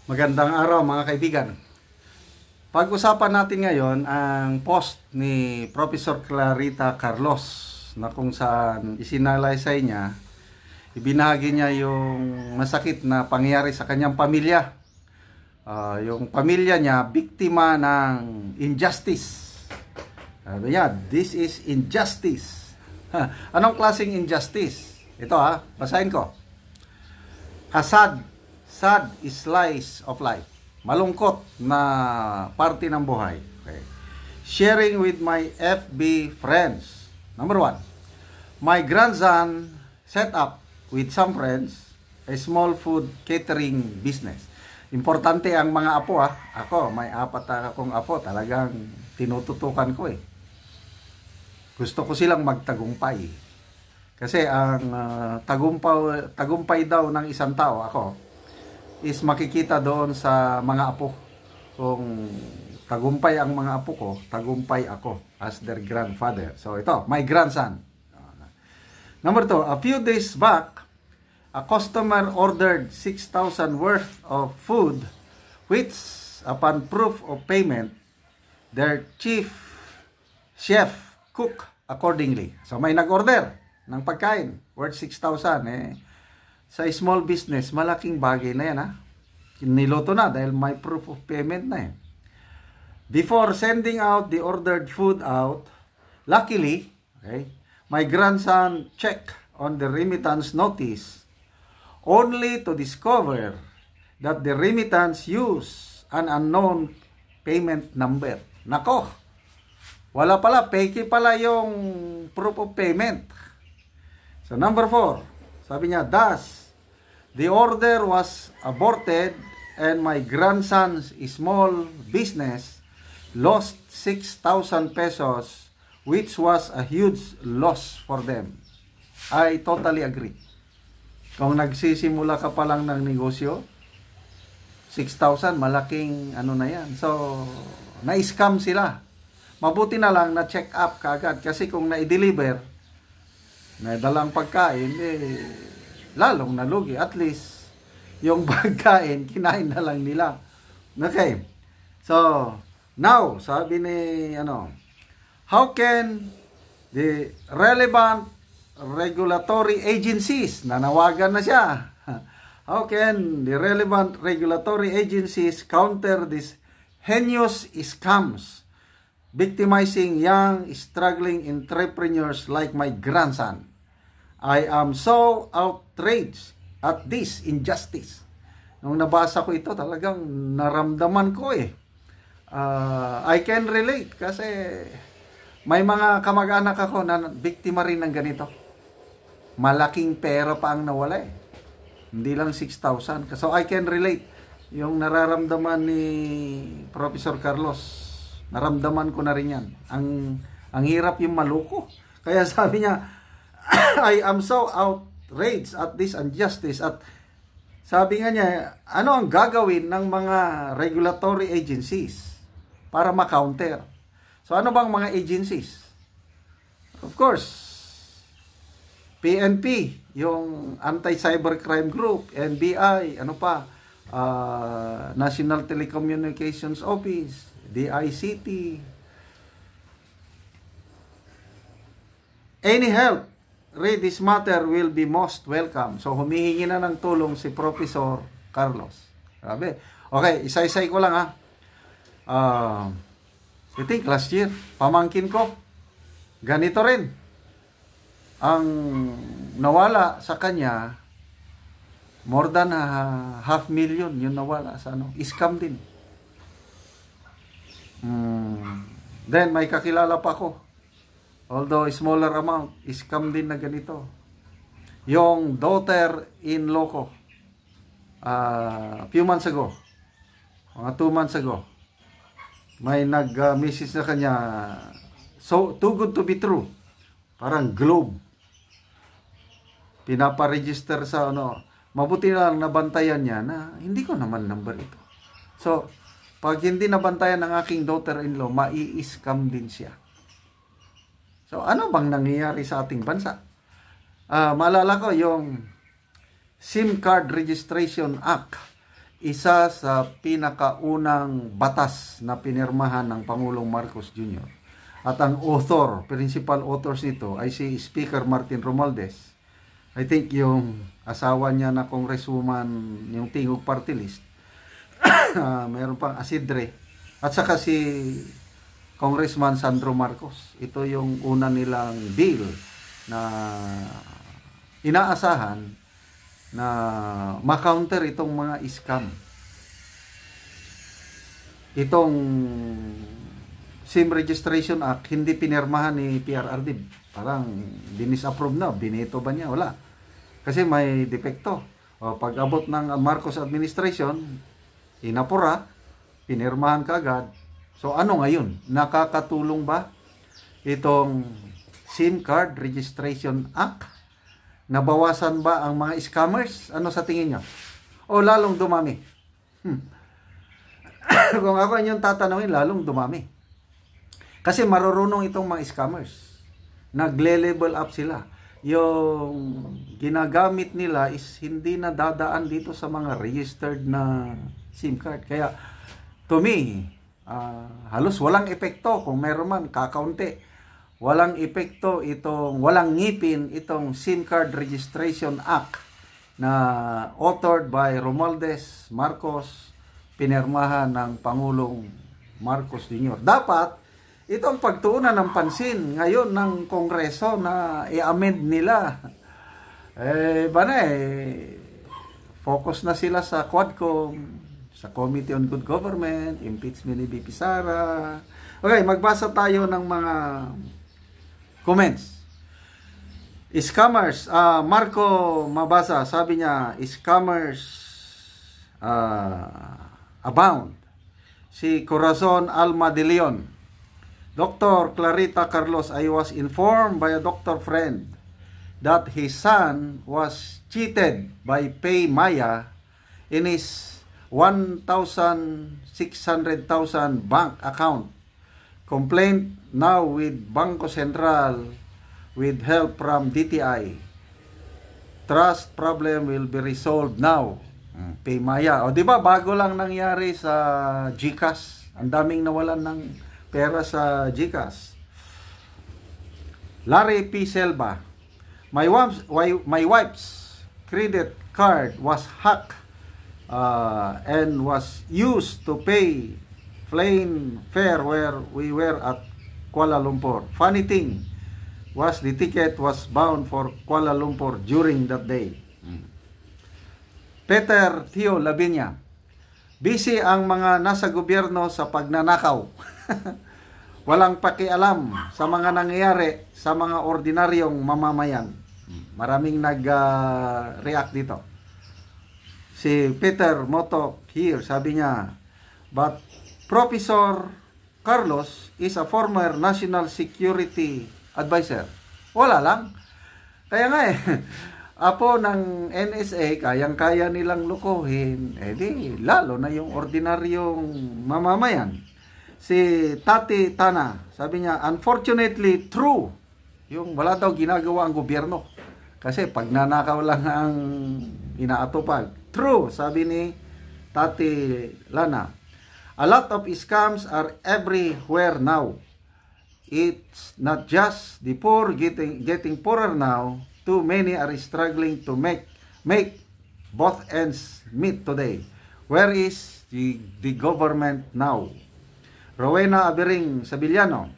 Magandang araw mga kaibigan. Pag-usapan natin ngayon ang post ni Professor Clarita Carlos na kung saan isinalaysay niya, ibinahagi niya yung masakit na pangyayari sa kanyang pamilya. Yung pamilya niya, biktima ng injustice. Sabi niya, this is injustice. Anong klaseng injustice? Ito basahin ko. Sad slice of life. Malungkot na parte ng buhay. Okay. Sharing with my FB friends. Number 1. My grandson set up with some friends a small food catering business. Importante ang mga apo Ako, may 4 akong apo. Talagang tinututukan ko Gusto ko silang magtagumpay. Kasi ang tagumpay daw ng isang tao, ako, is makikita doon sa mga apo. Kung tagumpay ang mga apo ko, tagumpay ako as their grandfather. So ito, my grandson. Number 2, a few days back, a customer ordered 6,000 worth of food, which upon proof of payment, their chief chef cook accordingly. So may nag-order ng pagkain worth 6,000 sa small business, malaking bagay na yan Niloto na dahil may proof of payment na Before sending out the ordered food out, luckily, my grandson checked on the remittance notice only to discover that the remittance used an unknown payment number. Nako, wala pala, fake pala yung proof of payment. So number 4, sabi niya, thus, the order was aborted and my grandson's small business lost 6,000 pesos, which was a huge loss for them. I totally agree. Kung nagsisimula ka pa lang ng negosyo, 6,000, malaking na yan. So, na-scam sila. Mabuti na lang na-check up kaagad kasi kung na-deliver, dalang pagkain, lalong nalugi. At least, yung pagkain, kinain na lang nila. Okay. So, now, sabi ni, how can the relevant regulatory agencies, nanawagan na siya, how can the relevant regulatory agencies counter these heinous scams victimizing young, struggling entrepreneurs like my grandson? I am so outraged at this injustice. Nung nabasa ko ito, talagang naramdaman ko I can relate kasi may mga kamag-anak ako na biktima rin ng ganito. Malaking pera pa ang nawala Hindi lang 6,000. So I can relate. Yung nararamdaman ni Professor Carlos, naramdaman ko na rin yan. Ang hirap yung maluko. Kaya sabi niya, I am so outraged at this injustice. At sabi nga niya, ano ang gagawin ng mga regulatory agencies para ma-counter? So ano bang mga agencies? Of course, PNP, yung Anti-Cybercrime Group, NBI, National Telecommunications Office, DICT. Any help read this matter will be most welcome. So, humihingi na ng tulong si Professor Carlos. Grabe. Okay, isa-isay ko lang I think last year, pamangkin ko, ganito rin. Ang nawala sa kanya, more than 500,000 yung nawala sa scam din. Then, may kakilala pa ko. Although smaller amount, scam din na ganito. Yung daughter-in-law ko, few months ago, mga 2 months ago, may nag-message na kanya, so too good to be true. Parang Globe. Pinapa-register sa mabuti na lang nabantayan niya na hindi ko naman number ito. So, pag hindi nabantayan ng aking daughter-in-law, mai-scam din siya. So, ano bang nangyayari sa ating bansa? Maalala ko yung SIM Card Registration Act isa sa pinakaunang batas na pinirmahan ng Pangulong Marcos Jr. At ang principal authors nito ay si Speaker Martin Romualdez. I think yung asawa niya na congresswoman, yung Tingog Party List, mayroon pang Asidre, at saka si Congressman Sandro Marcos. Ito yung una nilang bill na inaasahan na ma-counter itong mga scam. Itong SIM Registration Act, hindi pinirmahan ni PRRD. Parang dinisapprove na. Bineto ba niya? Wala. Kasi may depekto. O, pag abot ng Marcos administration, inapura, pinirmahan kaagad. So ano ngayon? Nakakatulong ba itong SIM Card Registration Act? Nabawasan ba ang mga scammers? Ano sa tingin nyo? O lalong dumami? Kung ako inyong tatanungin, lalong dumami. Kasi marurunong itong mga scammers. Nagle-level up sila. Yung ginagamit nila is hindi na dadaan dito sa mga registered na SIM card. Kaya, to me, halos walang epekto. Kung meron man, kakaunti. Walang epekto walang ngipin itong SIM Card Registration Act na authored by Romualdez Marcos, pinirmahan ng Pangulong Marcos Jr. Dapat itong pagtuunan ng pansin ngayon ng Kongreso na i-amend nila. Focus na sila sa Quadcom, sa Committee on Good Government, impeachment ni VP Sara. Okay, magbasa tayo ng mga comments. Scammers, Marco Mabasa, sabi niya, scammers abound. Si Corazon Alma de Leon, Dr. Clarita Carlos, I was informed by a doctor friend that his son was cheated by Paymaya in his 1,600,000 bank account. Complaint now with Bangko Sentral with help from DTI. Trust problem will be resolved now. Paymaya. O di ba bago lang nangyari sa GCash. Ang daming nawalan ng pera sa GCash. Larry P. Selva. My wife's credit card was hacked and was used to pay plane fare where we were at Kuala Lumpur. Funny thing was the ticket was bound for Kuala Lumpur during that day. Peter Theo Lavinia. Busy ang mga nasa gobyerno sa pagnanakaw. Walang pakialam sa mga nangyayari sa mga ordinaryong mamamayan. Maraming nag-react dito. Si Peter Moto here, sabi niya, but Professor Carlos is a former national security advisor. Wala lang. Kaya nga apo ng NSA, kayang-kaya nilang lukuhin, di lalo na yung ordinaryong mamamayan. Si Tati Tana, sabi niya, unfortunately true. Yung wala daw ginagawa ang gobyerno. Kasi pag nanakaw lang ang inaatupag. True, sabi ni Tati Lana. A lot of scams are everywhere now. It's not just the poor getting poorer now. Too many are struggling to make both ends meet today. Where is the government now? Rowena Abering Sabiliano.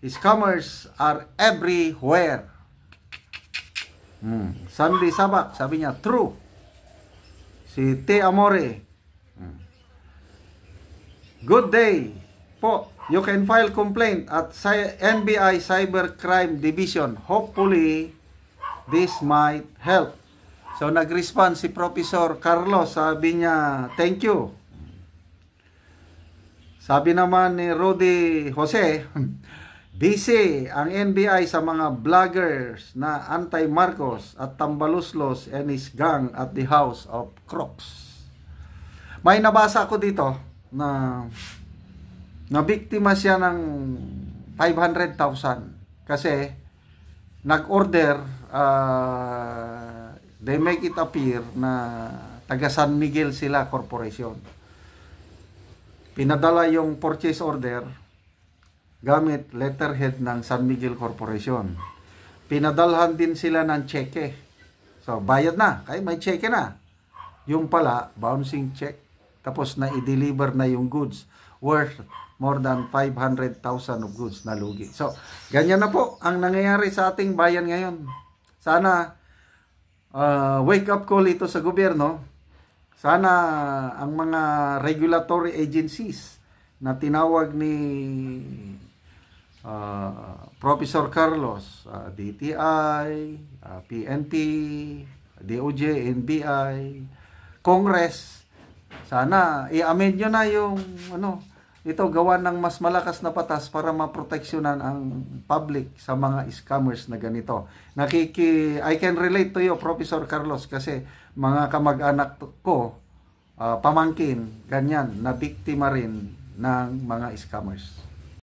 Scammers are everywhere. Sandy Sabak, sabi niya, true. Si T. Amore. Good day po. You can file complaint at NBI Cybercrime Division. Hopefully, this might help. So, nag-respond si Professor Carlos. Sabi niya, thank you. Sabi naman ni Rudy Jose, busy ang NBI sa mga vloggers na anti-Marcos at Tambaluslos and his gang at the House of Crocs. May nabasa ko dito na biktima siya ng 500,000 kasi nag-order, they make it appear na taga San Miguel sila corporation. Pinadala yung purchase order gamit letterhead ng San Miguel Corporation. Pinadalhan din sila ng cheque. So, bayad na. Kaya may cheque na. Yung pala, bouncing check. Tapos na i-deliver na yung goods worth more than 500,000 of goods na lugi. So, ganyan na po ang nangyayari sa ating bayan ngayon. Sana wake up call ito sa gobyerno. Sana ang mga regulatory agencies na tinawag ni Professor Carlos, DTI, PNP, DOJ, NBI, Congress, sana i-amend nyo na yung ito gawa ng mas malakas na batas para maproteksyonan ang public sa mga scammers na ganito. I can relate to you, Professor Carlos, kasi mga kamag-anak ko, pamangkin, ganyan, na biktima rin ng mga scammers.